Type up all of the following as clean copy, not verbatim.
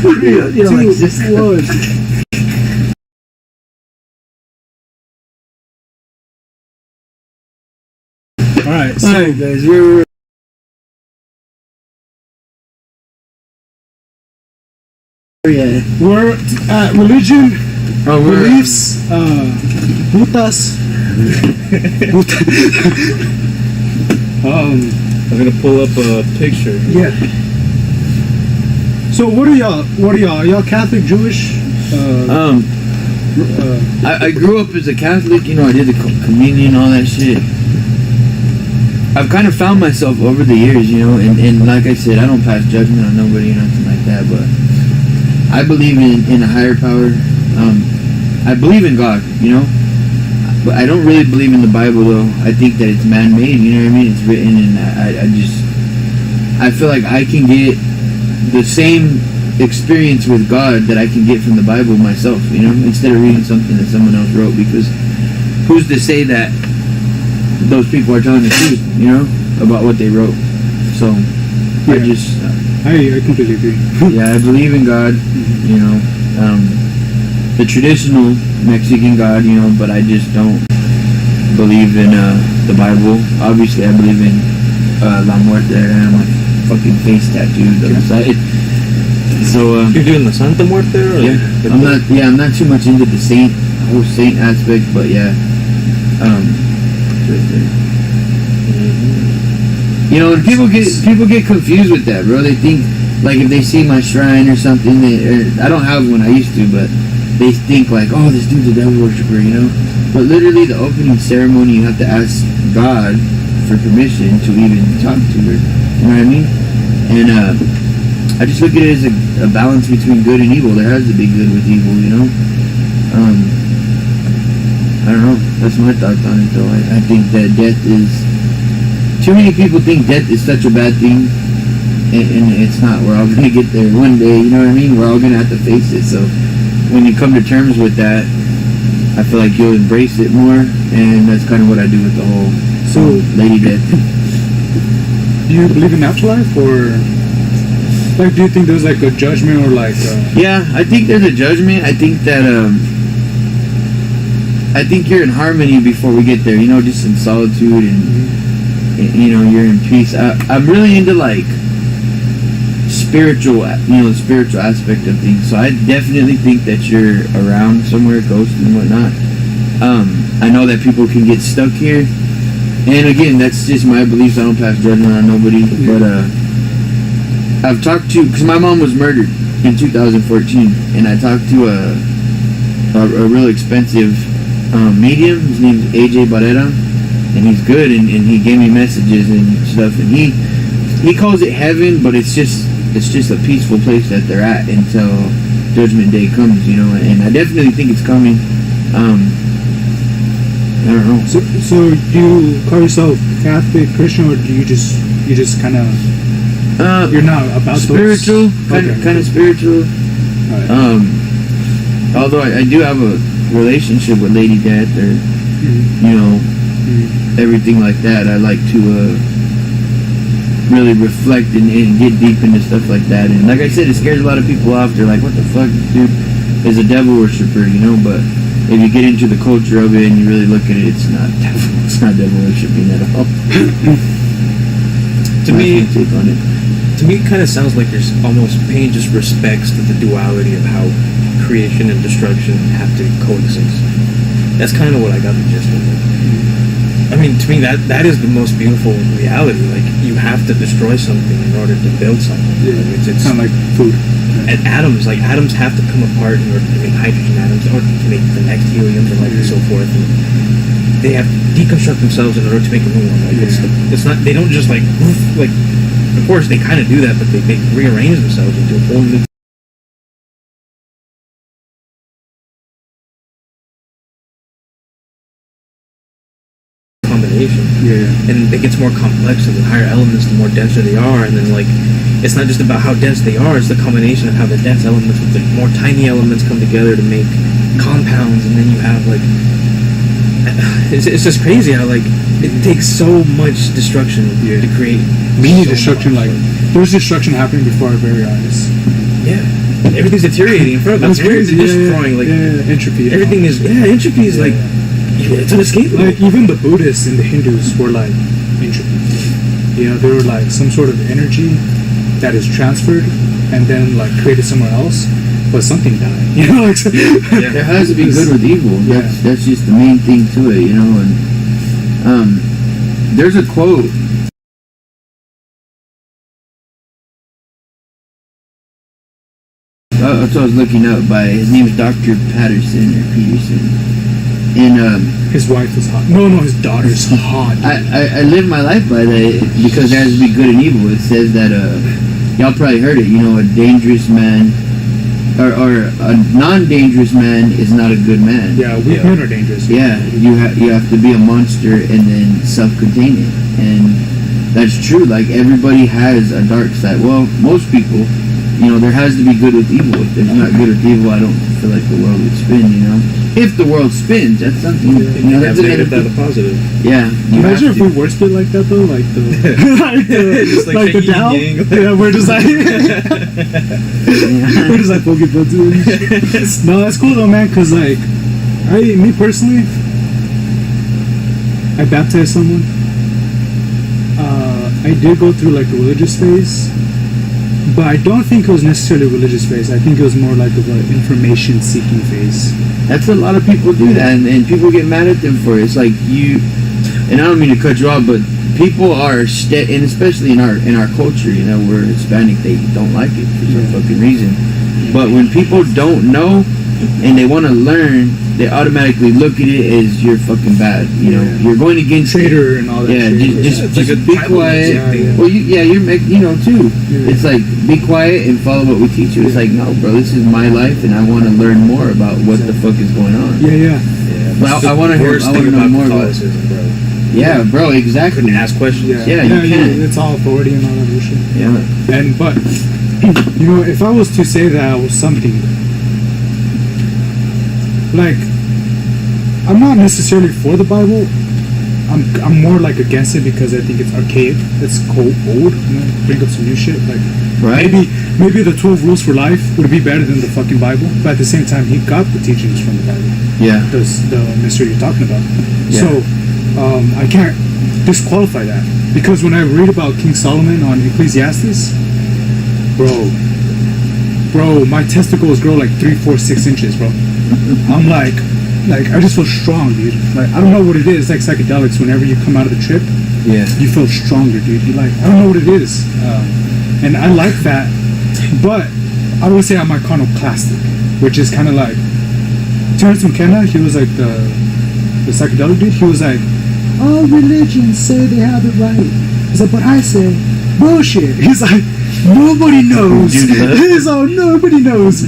You don't like this. 2, 1. Alright, so guys, we're at religion, beliefs, putas. I'm gonna pull up a picture. Yeah. So what are y'all? Are y'all Catholic, Jewish? I grew up as a Catholic, you know, I did the communion, all that shit. I've kind of found myself over the years, you know, and like I said, I don't pass judgment on nobody or nothing like that, but I believe in a higher power. I believe in God, you know, but I don't really believe in the Bible, though. I think that it's man-made, you know what I mean? It's written, and I feel like I can get the same experience with God that I can get from the Bible myself, you know, instead of reading something that someone else wrote, because who's to say that those people are telling the truth, you know, about what they wrote. So Yeah. I completely agree. Yeah, I believe in God, you know, the traditional Mexican God, you know, but I just don't believe in the Bible. Obviously, I believe in La Muerte, and my fucking face tattooed on the side. So You're doing the Santa Muerte? Or yeah, I'm not too much into the whole saint aspect, but yeah, right there. You know, and people get confused with that, bro. They think, like, if they see my shrine or something, I don't have one, I used to, but they think like, oh, this dude's a devil worshiper, you know. But literally, the opening ceremony, you have to ask God for permission to even talk to her. You know what I mean? And I just look at it as a balance between good and evil. There has to be good with evil, you know. I don't know. That's my thoughts on it, though. I think that death is... Too many people think death is such a bad thing, and it's not. We're all going to get there one day, you know what I mean? We're all going to have to face it. So when you come to terms with that, I feel like you'll embrace it more, and that's kind of what I do with the whole Lady Death. Do you believe in afterlife, or... Like, do you think there's like a judgment, or like... Yeah, I think there's a judgment. I think that... I think you're in harmony before we get there, you know, just in solitude, and you know, you're in peace. I'm really into like spiritual, you know, the spiritual aspect of things. So I definitely think that you're around somewhere, ghosts and whatnot. I know that people can get stuck here, and again, that's just my beliefs. I don't pass judgment on nobody, but I've talked to, because my mom was murdered in 2014, and I talked to a real expensive medium. His name's AJ Barrera, and he's good, and he gave me messages and stuff, and he calls it heaven, but it's just a peaceful place that they're at until Judgment Day comes, you know, and I definitely think it's coming. I don't know. So do you call yourself Catholic, Christian, or do you just kind of you're not about spiritual, kind of spiritual. Right. Although I do have a relationship with Lady Death, or you know, everything like that. I like to really reflect and get deep into stuff like that. And like I said, it scares a lot of people off. They're like, "What the fuck, dude? Is a devil worshiper," you know? But if you get into the culture of it and you really look at it, it's not devil worshiping at all. To me, it kind of sounds like there's almost paying just respects to the duality of how creation and destruction have to coexist. That's kind of what I got the gist of it. I mean, to me, that is the most beautiful reality. Like, you have to destroy something in order to build something. Yeah, it's kind of like food. And atoms have to come apart in order to make hydrogen atoms, or to make the next helium, and like and so forth. And they have to deconstruct themselves in order to make a new one. Like, it's not. They don't just like. Of course, they kind of do that, but they rearrange themselves into a whole new. Yeah. And it gets more complex, and the higher elements, the more denser they are, and then like, it's not just about how dense they are, it's the combination of how the dense elements with the more tiny elements come together to make compounds, and then you have like, it's just crazy how like, it takes so much destruction to create. Mini destruction, like, there's destruction happening before our very eyes. Yeah. everything's deteriorating in front of us. That's crazy. They're destroying like entropy. everything is. Yeah, entropy is like it's unescapable. Like even the Buddhists and the Hindus were like entropy. You know, they were like some sort of energy that is transferred and then like created somewhere else, but something died. You know, like There has to be good with evil. That's just the main thing to it, you know. And there's a quote. That's what I was looking up by. His name is Dr. Patterson or Peterson, and his wife is hot. No, his daughter's hot. I live my life by that because there has to be good and evil. It says that y'all probably heard it. You know, a dangerous man or a non-dangerous man is not a good man. Yeah, weak men are dangerous. Yeah, you have to be a monster and then self-contain it, and that's true. Like everybody has a dark side. Well, most people, you know, there has to be good with evil. If there's not good with evil, I don't feel like the world would spin. You know, if the world spins, that's something. You know, that's negative, that's a positive. Yeah. Imagine if we worshipped it like that though, like the Just like the yin Tao. yang. Yeah, we're just like we're just like Pokeball dude. No, that's cool though, man. Cause like, me personally, I baptized someone. I did go through like a religious phase, but I don't think it was necessarily a religious phase. I think it was more like of an information seeking phase. That's a lot of people do that, and people get mad at them for it. It's like you, and I don't mean to cut you off, but people are and especially in our culture, you know, we're Hispanic, they don't like it for some fucking reason. But when people don't know and they want to learn, they automatically look at it as you're fucking bad. You know, you're going against Traitor and all that. Yeah, shit. just like a be tribal quiet. thing. Well, you're you know too. Yeah. It's like be quiet and follow what we teach you. It's like, no, bro, this is my life, and I want to learn more about what the fuck is going on. Yeah. But I want to know more about. bro. Yeah, bro, exactly. Couldn't ask questions. Yeah, you can. It's all authority and all that bullshit. Yeah. But you know, if I was to say that I was something, like, I'm not necessarily for the Bible. I'm more like against it because I think it's archaic. It's old. You know, bring up some new shit. Like, Right. maybe the 12 rules for life would be better than the fucking Bible. But at the same time, he got the teachings from the Bible. Yeah. The mystery you're talking about. Yeah. So I can't disqualify that because when I read about King Solomon on Ecclesiastes, bro, my testicles grow like 3, 4, 6 inches, bro. I'm like I just feel strong, dude. Like I don't know what it is. Like psychedelics. Whenever you come out of the trip, Yeah. you feel stronger, dude. You like I don't know what it is, and I like that. But I would say I'm iconoclastic, which is kind of like Terrence McKenna. He was like the psychedelic dude. He was like, all religions say they have it right. He's like, but I say bullshit. He's like, nobody knows. He's like, nobody knows.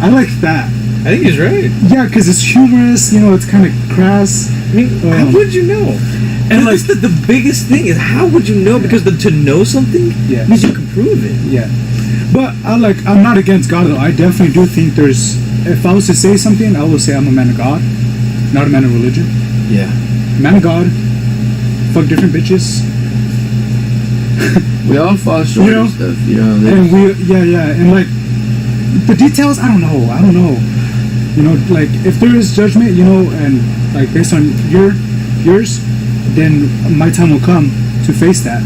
I like that. I think he's right. Yeah, because it's humorous. You know, it's kind of crass. I mean, how would you know? And like the biggest thing is, how would you know? Because to know something means you can prove it. Yeah, but I'm not against God though. I definitely do think there's. If I was to say something, I would say I'm a man of God, not a man of religion. Yeah. Man of God, fuck different bitches. We all fall short You know? of stuff, you know. And and like the details, I don't know. You know, like if there is judgment, you know, and like based on yours, then my time will come to face that.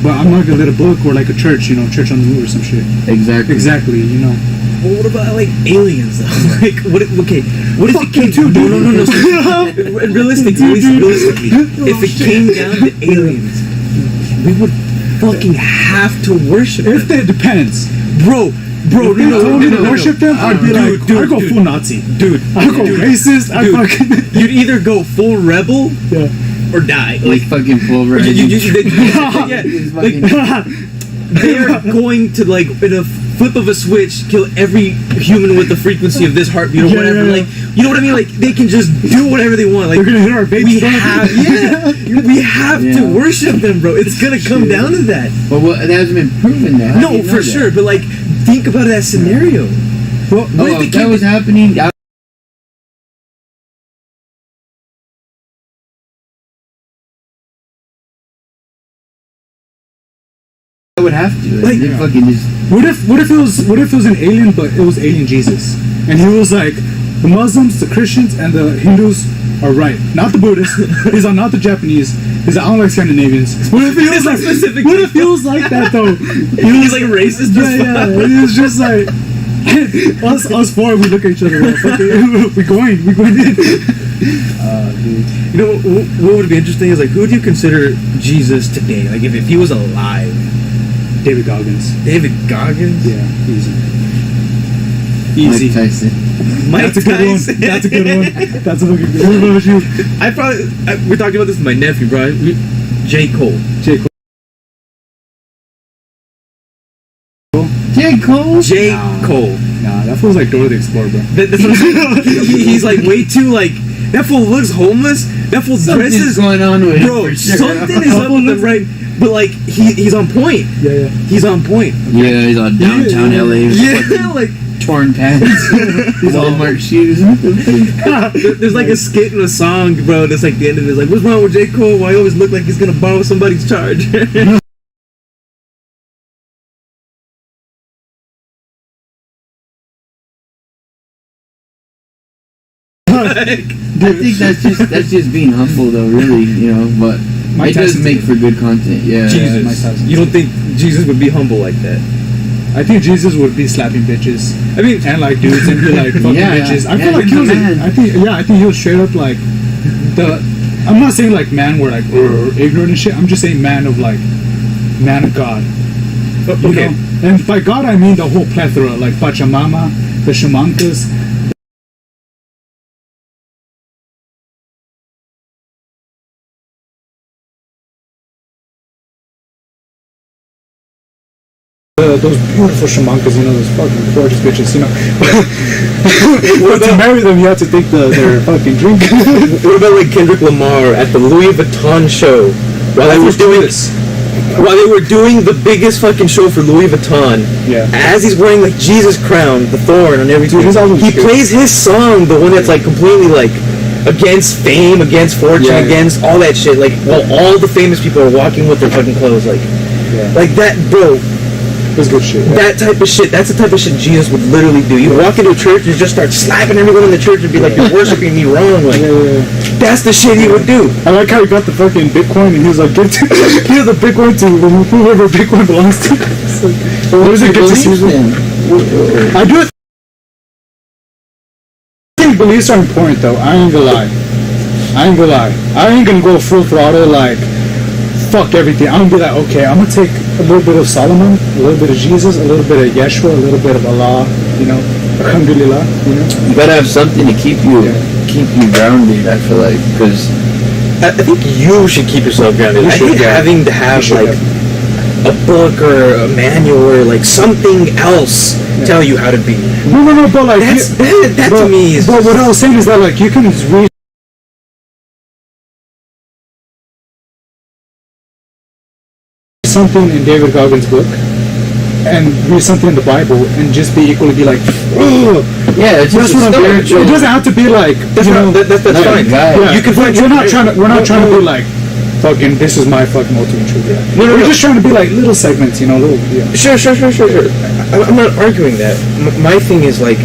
But I'm not gonna let a book or like a church, you know, church on the move or some shit. Exactly, you know. Well, what about like aliens though? Like, what if it came too, dude. No. Realistically, if it came down to aliens, we would fucking have to worship If them. that depends, Bro, if they told me to no. worship them, I'd be like, I go full Nazi, I go racist, I fucking You'd either go full rebel or die. Like fucking pulverized. They're going to like in a flip of a switch kill every human with the frequency of this heartbeat or whatever. Like, you know what I mean? Like they can just do whatever they want. Like they're gonna hit our baby. we have to worship them, bro. It's gonna come down to that. But that hasn't been proven that. No, for sure. But like, think about that scenario. Well, if that was happening, I would have to. Like, They yeah. fucking just. What if it was an alien, but it was alien Jesus, and he was like, the Muslims, the Christians, and the Hindus are right, not the Buddhists. He's not the Japanese. He's I don't like Scandinavians. What if it was like Specific What if it was like that though? He's like racist. Yeah. It was just like us four. We look at each other. Like, okay, we're going in. Dude. You know what would be interesting is like, who do you consider Jesus today? Like, if he was alive, David Goggins. David Goggins, Yeah, easy. Mike Tyson. Mike That's a good one. Tyson. That's a good one. That's a fucking good one. What about you? We're talking about this with my nephew, bro. J. Cole. J. Cole. J. Cole? J. Nah. Cole. Nah, that feels like Dora the Explorer, bro. That's what I'm saying. He's like way too like. That fool looks homeless. That fool Something's dresses. going on with him, Bro, for sure. something is up with him, right? But like he's on point. Yeah. He's on point. Yeah, he's on downtown Yeah. LA. with Yeah, fucking like torn pants, Walmart shoes. there's like a skit in a song, bro. That's like the end of it. It's like, what's wrong with J. Cole? Why he always look like he's gonna borrow somebody's charger? I think that's just being humble, though. Really, you know. But Mike it does Tyson make too. for good content. Yeah. Mike Jesus, Tyson. you don't think Jesus would be humble like that? I think Jesus would be slapping bitches. I mean, And like dudes and be like fucking Yeah, bitches. I yeah, feel like he's he a was. man. I think he was straight up like the. I'm not saying like man were like ignorant and shit. I'm just saying man of like man of God. You okay. know? And by God I mean the whole plethora, like Pachamama, the Shamankas. Those beautiful shamankas, you know, those fucking gorgeous bitches, you know. But to marry them, you have to take their fucking drink. What about like Kendrick Lamar at the Louis Vuitton show while they were doing this. while they were doing the biggest fucking show for Louis Vuitton? Yeah. As he's wearing like Jesus crown, the thorn on everything, Dude, his album's he good. plays his song, the one that's like completely like against fame, against fortune, Yeah, yeah. against all that shit. Like while all the famous people are walking with their fucking clothes, like that, bro. It's good shit. That type of shit, that's the type of shit Jesus would literally do. You walk into a church and just start slapping everyone in the church and be like, you're worshiping me wrong. Like, that's the shit he would do. I like how he got the fucking Bitcoin and he was like, give to, give the Bitcoin to whoever Bitcoin belongs to. It's like, what is it? Give to Caesar. I do it. I think beliefs are important though. I ain't gonna lie. I ain't gonna go full throttle like fuck everything. I'm gonna be like, okay, I'm gonna take a little bit of Solomon, a little bit of Jesus, a little bit of Yeshua, a little bit of Allah, you know, Alhamdulillah, you know. You gotta have something to keep you grounded. I feel like because I think you should keep yourself grounded. You I should, think yeah. having to have You should, like a book or a manual or like something else tell you how to be. No, but like That to me is. But what I was saying is that like you can read something in David Goggins' book and read something in the Bible and just be equally be like, oh, yeah, it's that's just what I'm saying. spiritual. It doesn't have to be like, That's you know, that's like fine. God. yeah, You can find. we're not trying to be like, fucking, this is my fucking ultimate truth. Yeah. No, We're no. just trying to be like little segments, you know, little. Yeah. Sure. I'm not arguing that. My thing is like,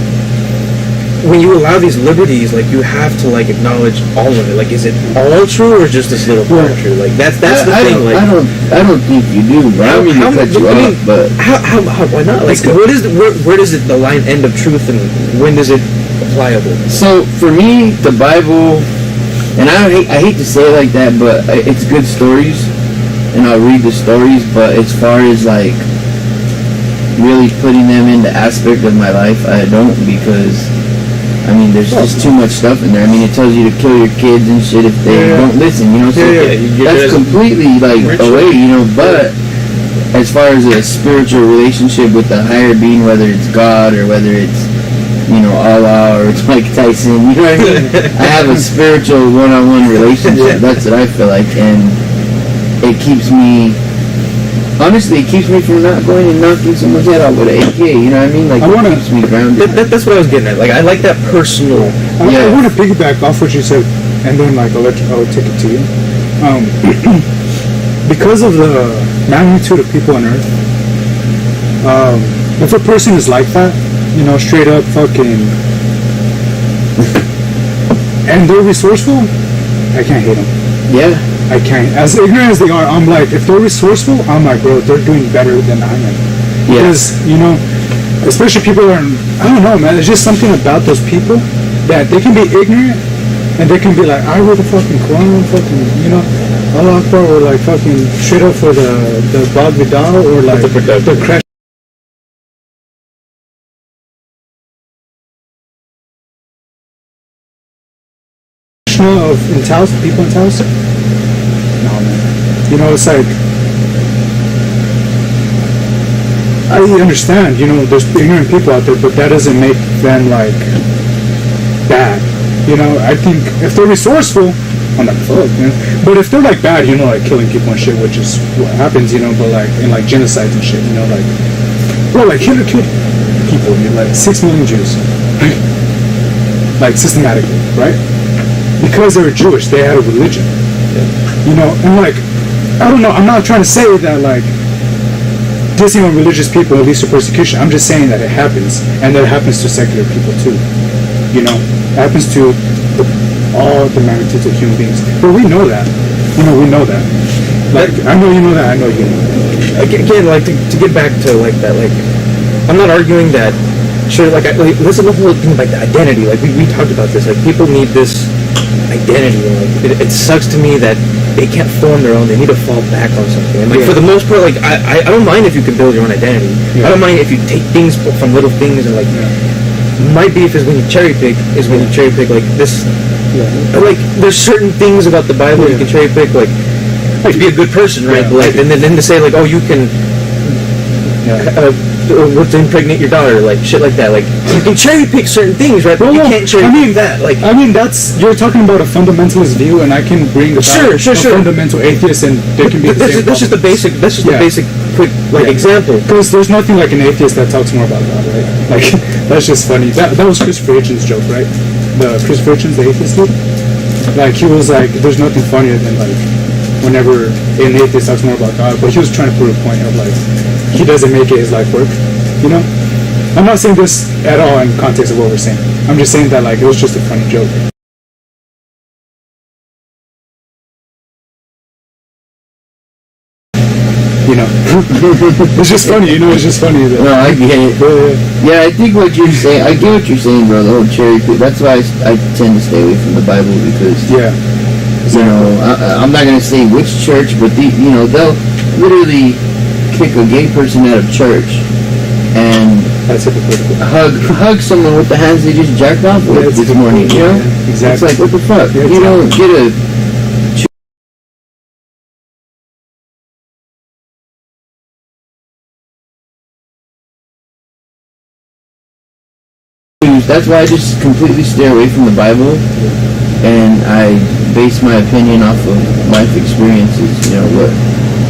when you allow these liberties, like you have to like acknowledge all of it. Like, is it all true or just this little part true? Like that's the thing. Like, I don't think you do, bro. I don't mean to cut you off, but how why not? Like, where does the line end of truth and when does it applicable? so for me, the Bible, and I hate to say it like that, but it's good stories, and I'll read the stories. But as far as like really putting them into aspect of my life, I don't, because I mean, there's just too much stuff in there. I mean, it tells you to kill your kids and shit if they don't listen, you know. So that's completely like away, you know. But as far as a spiritual relationship with the higher being, whether it's God or whether it's, you know, Allah or it's Mike Tyson, you know what I mean? I have a spiritual one-on-one relationship. That's what I feel like, and it keeps me. Honestly, it keeps me from not going and knocking someone's head off with an AK, you know what I mean? Like, it keeps me grounded. That's what I was getting at. Like, I like that personal. I want to piggyback off what you said, and then like I'll take it to you. Because of the magnitude of people on Earth, if a person is like that, you know, straight up fucking, and they're resourceful, I can't hate them. Yeah. I can't. As ignorant as they are, I'm like, if they're resourceful, I'm like, bro, they're doing better than I am. Yeah. Because, you know, especially people who are, I don't know, man, there's just something about those people that they can be ignorant and they can be like, I read the fucking Quran, fucking, you know, Allah Akbar, or like fucking straight up for the Bhagavad Gita, or like the crash of in Taos, people in Taos. No, man. You know, it's like, I understand, you know, there's ignorant people out there, but that doesn't make them like bad. You know, I think if they're resourceful, I'm like, fuck, man. But if they're like bad, you know, like killing people and shit, which is what happens, you know, but like in like genocides and shit, you know, like, bro, like Hitler killed people, you know, like 6 million Jews, like systematically, right? Because they were Jewish, they had a religion, you know, and like, I don't know, I'm not trying to say that like dissing on religious people leads to persecution. I'm just saying that it happens, and that it happens to secular people too. You know, it happens to all the magnitudes of human beings. But we know that. You know, we know that. Like, I know you know that. I know you know that. Again, like to get back to like that, like I'm not arguing that. Sure, like listen to the whole thing, like the identity. Like we talked about this. Like people need this identity. Like it sucks to me that they can't form their own. They need to fall back on something. And like for the most part, like I don't mind if you can build your own identity. I don't mind if you take things from little things and like my beef is when you cherry pick like this. Like there's certain things about the Bible you can cherry pick, like to be a good person, right? Like and then to say like, oh, you can to impregnate your daughter, like shit like that. Like you can cherry pick certain things, right? But you can't cherry pick that. Like I mean, that's, you're talking about a fundamentalist view, and I can bring about a fundamental atheist, and they can be the same. That's just the basic. That's just the basic, quick example. Because there's nothing like an atheist that talks more about God, right? Like that's just funny. That was Christopher Hitchens' joke, right? The Christopher Hitchens, the atheist dude. Like he was like, there's nothing funnier than like whenever an atheist talks more about God, but he was trying to prove a point of like he doesn't make it his life work, you know? I'm not saying this at all in context of what we're saying. I'm just saying that like it was just a funny joke. You know, it's just funny. You know, it's just funny. That, No, I get it. Yeah, I think what you're saying, I get what you're saying, bro. The whole cherry pick. That's why I tend to stay away from the Bible, because you know, I'm not gonna say which church, but you know, they'll literally kick a gay person out of church and that's hypocritical. hug someone with the hands they just jacked off with this morning. You know, exactly. It's like, what the fuck? Yeah, you don't get a That's why I just completely stay away from the Bible, and I base my opinion off of life experiences, you know,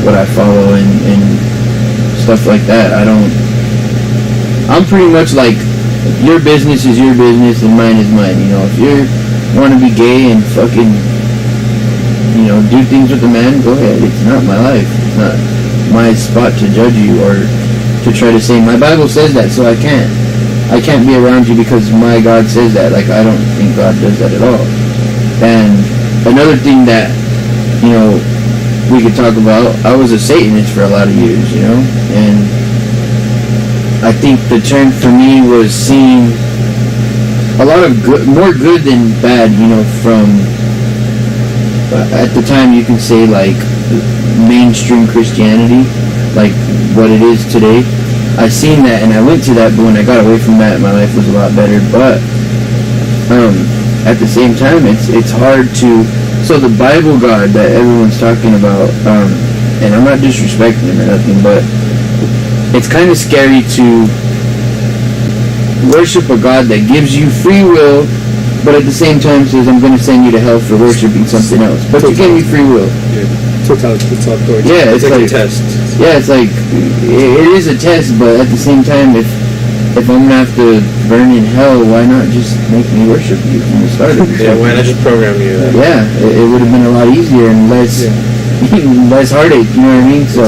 what I follow and stuff like that. I'm pretty much like, your business is your business and mine is mine, you know. If you want to be gay and fucking, you know, do things with a man, go ahead. It's not my life. It's not my spot to judge you or to try to say, my Bible says that, so I can't be around you because my God says that. Like, I don't think God does that at all. And another thing that, you know, we could talk about, I was a Satanist for a lot of years, you know, and I think the turn for me was seeing a lot of good, more good than bad, you know, from, at the time you can say like mainstream Christianity, like what it is today. I seen that and I went to that, but when I got away from that, my life was a lot better. But at the same time, it's hard to. So the Bible God that everyone's talking about, and I'm not disrespecting him or nothing, but it's kind of scary to worship a God that gives you free will, but at the same time says, I'm going to send you to hell for worshiping something else. But you gave me free will. Totalitarian. Yeah, it's like a test. Yeah, it's like, it is a test, but at the same time, if I'm gonna have to burn in hell, why not just make me worship you from the start of it? Yeah, why not just program you? Yeah, it would have been a lot easier and less less heartache. You know what I mean? So,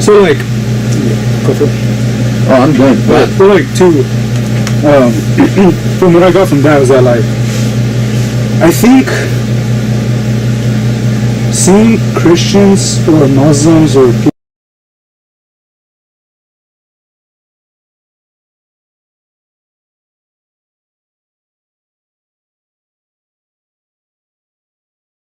So like, go for it. oh, I'm good. But But like too, from what I got from that was that like, I think seeing Christians or Muslims or